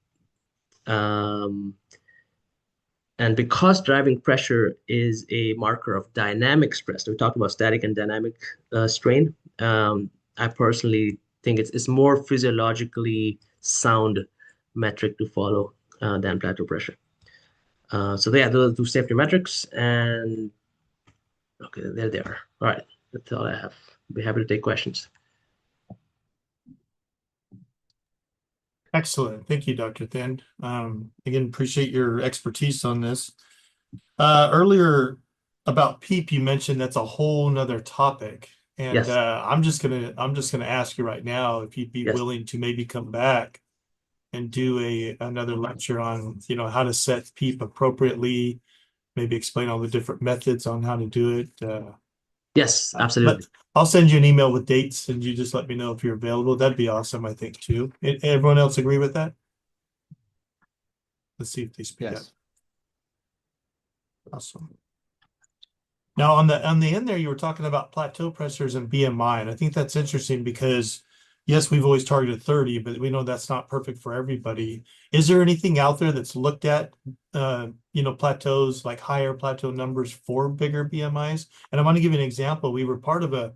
and because driving pressure is a marker of dynamic stress, we talked about static and dynamic strain. I personally think it's more physiologically sound metric to follow than plateau pressure. So yeah, those are two safety metrics, and okay, there they are. All right, that's all I have. Be happy to take questions. Excellent. Thank you, Dr. Thind. Again, appreciate your expertise on this. Earlier about PEEP, you mentioned that's a whole nother topic. And Yes, I'm just gonna ask you right now if you'd be yes. willing to maybe come back and do another lecture on, how to set PEEP appropriately, maybe explain all the different methods on how to do it. Yes, But absolutely. I'll send you an email with dates and you just let me know if you're available. That'd be awesome, I think, too. Everyone else agree with that? Let's see if they speak up. Yes. Awesome. Now on the end there, you were talking about plateau pressures and BMI, and I think that's interesting because yes, we've always targeted 30, but we know that's not perfect for everybody. Is there anything out there that's looked at plateaus, like higher plateau numbers for bigger BMIs? And I want to give you an example. We were part of the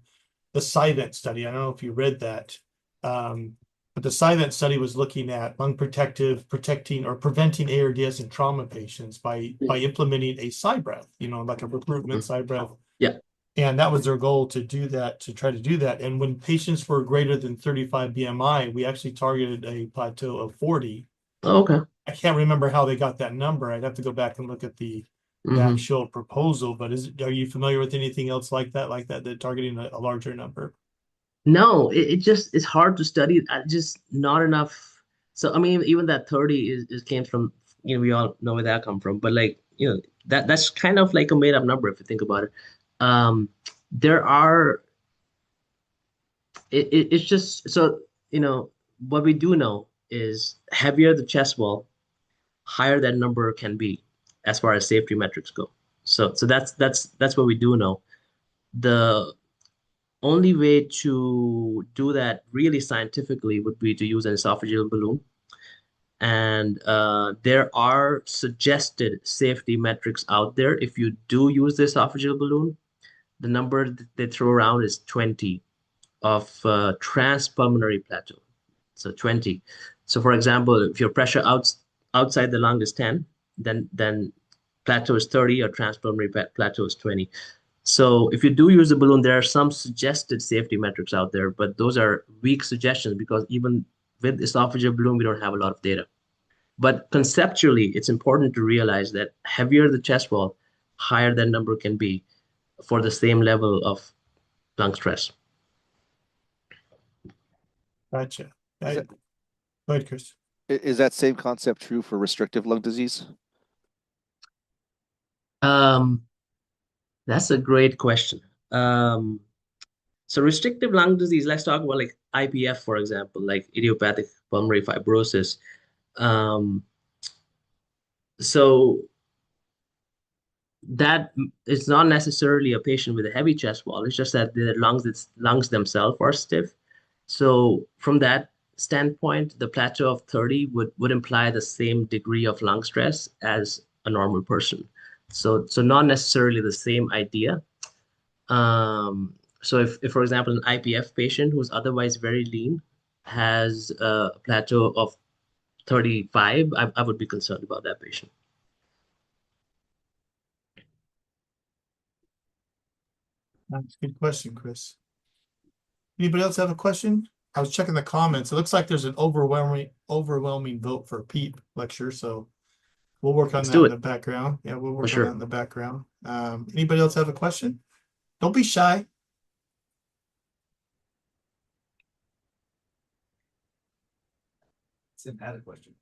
SCIVent study. I don't know if you read that. But the SCIVent study was looking at lung protecting or preventing ARDS in trauma patients by implementing a PSI breath, like a recruitment PSI breath. Yeah. And that was their goal to do that, to try to do that. And when patients were greater than 35 BMI, we actually targeted a plateau of 40. Oh, okay. I can't remember how they got that number. I'd have to go back and look at the actual proposal. But are you familiar with anything else like that, targeting a larger number? No, it just it's hard to study. Just not enough. So I mean, even that 30 is came from, we all know where that come from. But like, that's kind of like a made up number if you think about it. Um, there are it's just so what we do know is heavier the chest wall, higher that number can be as far as safety metrics go. So that's what we do know. The only way to do that really scientifically would be to use an esophageal balloon. And there are suggested safety metrics out there. If you do use the esophageal balloon, the number that they throw around is 20 of transpulmonary plateau. So 20. So for example, if your pressure outside the lung is 10, then plateau is 30 or transpulmonary plateau is 20. So if you do use the balloon, there are some suggested safety metrics out there, but those are weak suggestions because even with esophageal balloon, we don't have a lot of data. But conceptually, it's important to realize that heavier the chest wall, higher that number can be for the same level of lung stress. Gotcha. Is that Go ahead, Chris. is that same concept true for restrictive lung disease? Um, that's a great question. Um, so restrictive lung disease, let's talk about like IPF, for example, like idiopathic pulmonary fibrosis. Um, so that it's not necessarily a patient with a heavy chest wall. It's just that the lungs themselves are stiff. So from that standpoint, the plateau of 30 would imply the same degree of lung stress as a normal person. So not necessarily the same idea. So if for example an IPF patient who's otherwise very lean has a plateau of 35, I would be concerned about that patient. That's a good question, Chris. Anybody else have a question? I was checking the comments. It looks like there's an overwhelming vote for PEEP lecture, so we'll work on Let's that do in it the background. Yeah, we'll for work on that sure. in the background. Anybody else have a question? Don't be shy. Sim had a question.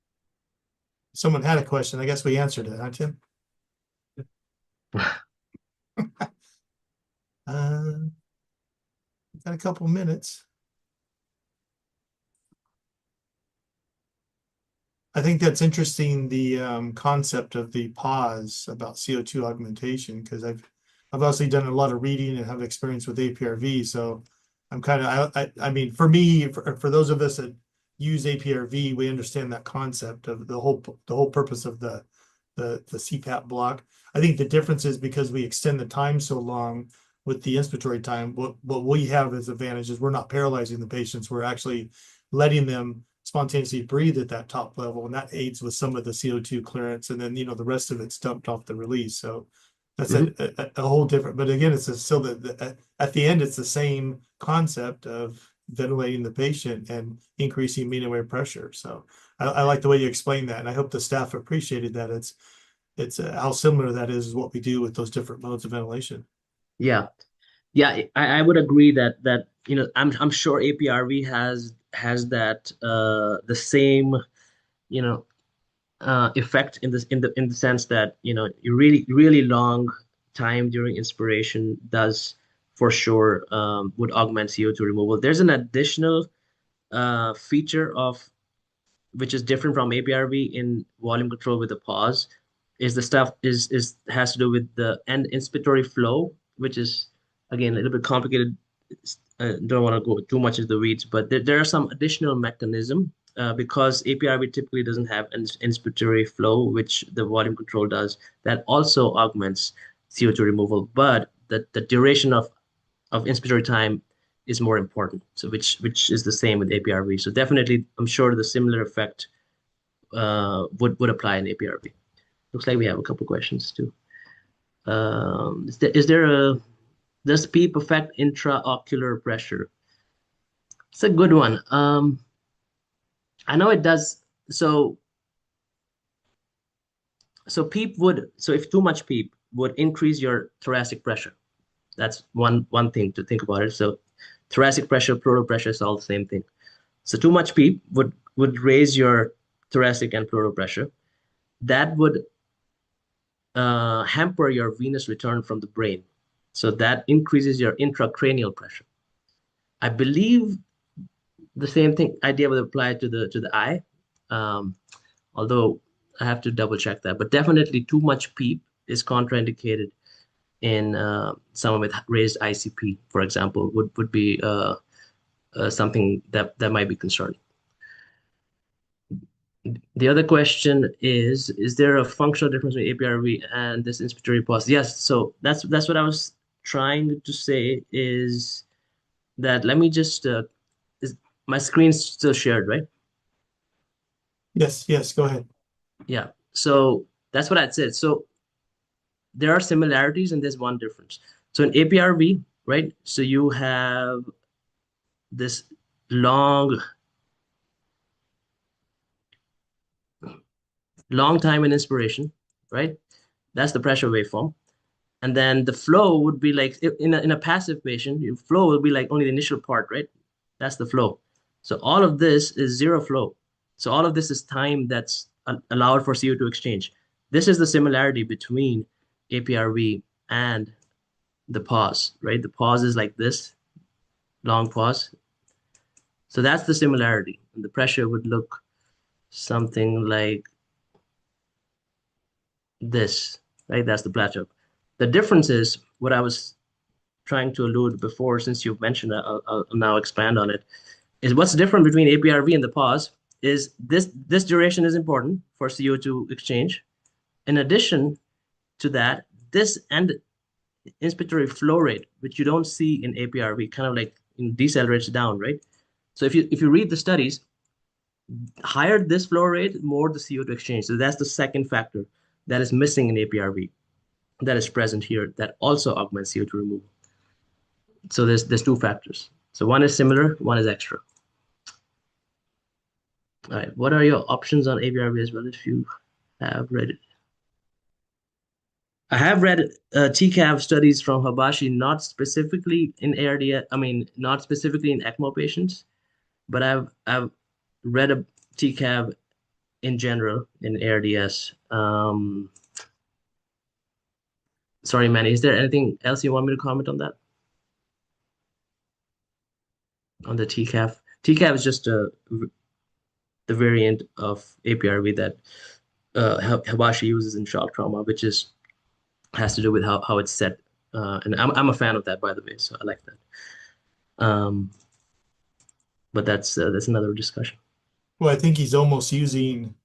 Someone had a question. I guess we answered it, huh, Tim? Uh, got a couple minutes. I think that's interesting, the concept of the pause about CO2 augmentation, because I've obviously done a lot of reading and have experience with APRV. So I'm kind of I mean, for me, for those of us that use APRV, we understand that concept of the whole purpose of the CPAP block. I think the difference is because we extend the time so long with the inspiratory time, what we have as advantage is we're not paralyzing the patients. We're actually letting them spontaneously breathe at that top level, and that aids with some of the CO2 clearance, and then the rest of it's dumped off the release. So that's Mhm. a whole different. But again, it's still at the end, it's the same concept of ventilating the patient and increasing mean airway pressure. So I like the way you explained that, and I hope the staff appreciated that. It's how similar that is what we do with those different modes of ventilation. Yeah. Yeah, I would agree that I'm sure APRV has that the same you know effect in this in the sense that you really long time during inspiration does for sure would augment CO2 removal. There's an additional feature of which is different from APRV in volume control with the pause, is the stuff is has to do with the end inspiratory flow, which is again a little bit complicated. Don't want to go too much into the weeds, but there are some additional mechanism because APRV typically doesn't have an inspiratory flow, which the volume control does, that also augments CO2 removal, but the duration of inspiratory time is more important. So which is the same with APRV. So definitely, I'm sure the similar effect would apply in APRV. Looks like we have a couple questions too. Is there a does PEEP affect intraocular pressure? It's a good one. I know it does. So PEEP would so if too much PEEP would increase your thoracic pressure. That's one thing to think about it. So thoracic pressure, pleural pressure is all the same thing. So too much PEEP would raise your thoracic and pleural pressure. That would hamper your venous return from the brain. So that increases your intracranial pressure. I believe the same thing idea would apply to the eye, although I have to double check that. But definitely too much PEEP is contraindicated in someone with raised ICP, for example, would be something that might be concerning. The other question is there a functional difference between APRV and this inspiratory pause? Yes, so that's what I was trying to say is that let me just is my screen's still shared, right? Yes, go ahead. Yeah. So that's what I said. So there are similarities and there's one difference. So in APRV, right? So you have this long time in inspiration, right? That's the pressure waveform. And then the flow would be like in a passive patient, your flow will be like only the initial part, right? That's the flow. So all of this is zero flow. So all of this is time that's allowed for CO2 exchange. This is the similarity between APRV and the pause, right? The pause is like this, long pause. So that's the similarity. And the pressure would look something like this, right? That's the plateau. The difference is what I was trying to allude before, since you've mentioned it, I'll now expand on it, is what's different between APRV and the pause is this duration is important for CO2 exchange. In addition to that, this and inspiratory flow rate, which you don't see in APRV, kind of like decelerates down, right? So if you read the studies, higher this flow rate, more the CO2 exchange. So that's the second factor that is missing in APRV that is present here that also augments CO2 removal. So there's two factors. So one is similar, one is extra. All right, what are your options on APRV as well if you have read it? I have read TCAV studies from Habashi, not specifically in ARDS, not specifically in ECMO patients, but I've read a TCAV in general in ARDS. Sorry, Manny, is there anything else you want me to comment on that? On the TCAV? TCAV is just the variant of APRV that Habashi uses in shock trauma, which has to do with how it's set. And I'm a fan of that, by the way, so I like that. But that's another discussion. Well, I think he's almost using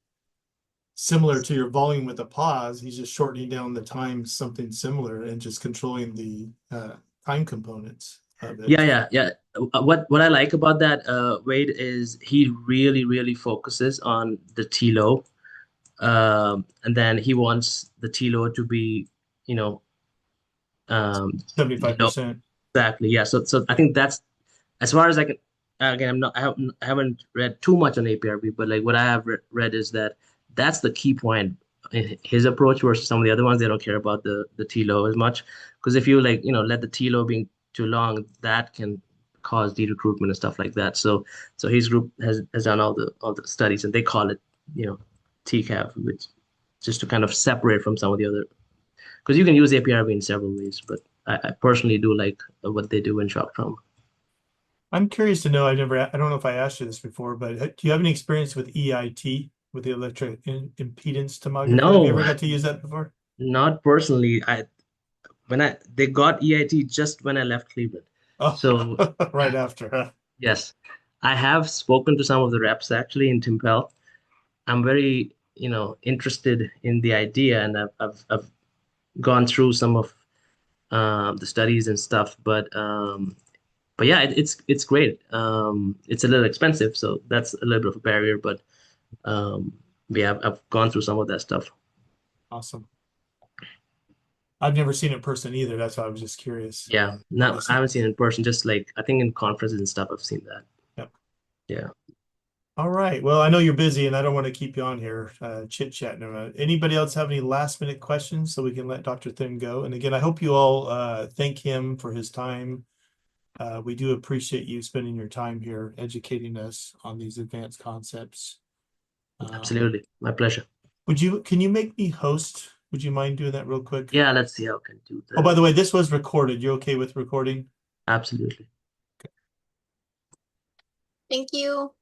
similar to your volume with a pause. He's just shortening down the time, something similar, and just controlling the time components of it. Yeah. What I like about that, Wade, is he really focuses on the T-low. And then he wants the T-low to be, 75%. Exactly. Yeah. So I think that's as far as I can. Again, I haven't read too much on APRV, but like what I have read is that's the key point in his approach versus some of the other ones. They don't care about the T-low as much, because if you let the T-low being too long, that can cause de-recruitment and stuff like that. So his group has done all the studies, and they call it TCAV, which just to kind of separate from some of the other, because you can use APRV in several ways, but I personally do like what they do in shock trauma. I'm curious to know, I don't know if I asked you this before, but do you have any experience with EIT, with the electric impedance tomography? No. Have you ever got to use that before? Not personally. They got EIT just when I left Cleveland. Oh, So right after, huh? yes, I have spoken to some of the reps actually in Timpel. I'm very, interested in the idea, and I've gone through some of the studies and stuff, but yeah, it's great. It's a little expensive, so that's a little bit of a barrier, but yeah, I've gone through some of that stuff. Awesome. I've never seen it in person either. That's why I was just curious. Yeah, no, I haven't seen it in person. Just like I think in conferences and stuff, I've seen that. Yep. Yeah. All right. Well, I know you're busy, and I don't want to keep you on here chit-chatting. Anybody else have any last-minute questions so we can let Dr. Thind go? And again, I hope you all thank him for his time We do appreciate you spending your time here educating us on these advanced concepts. Absolutely. My pleasure. Can you make me host? Would you mind doing that real quick? Yeah, let's see how I can do that. Oh, by the way, this was recorded. You okay with recording? Absolutely. Thank you.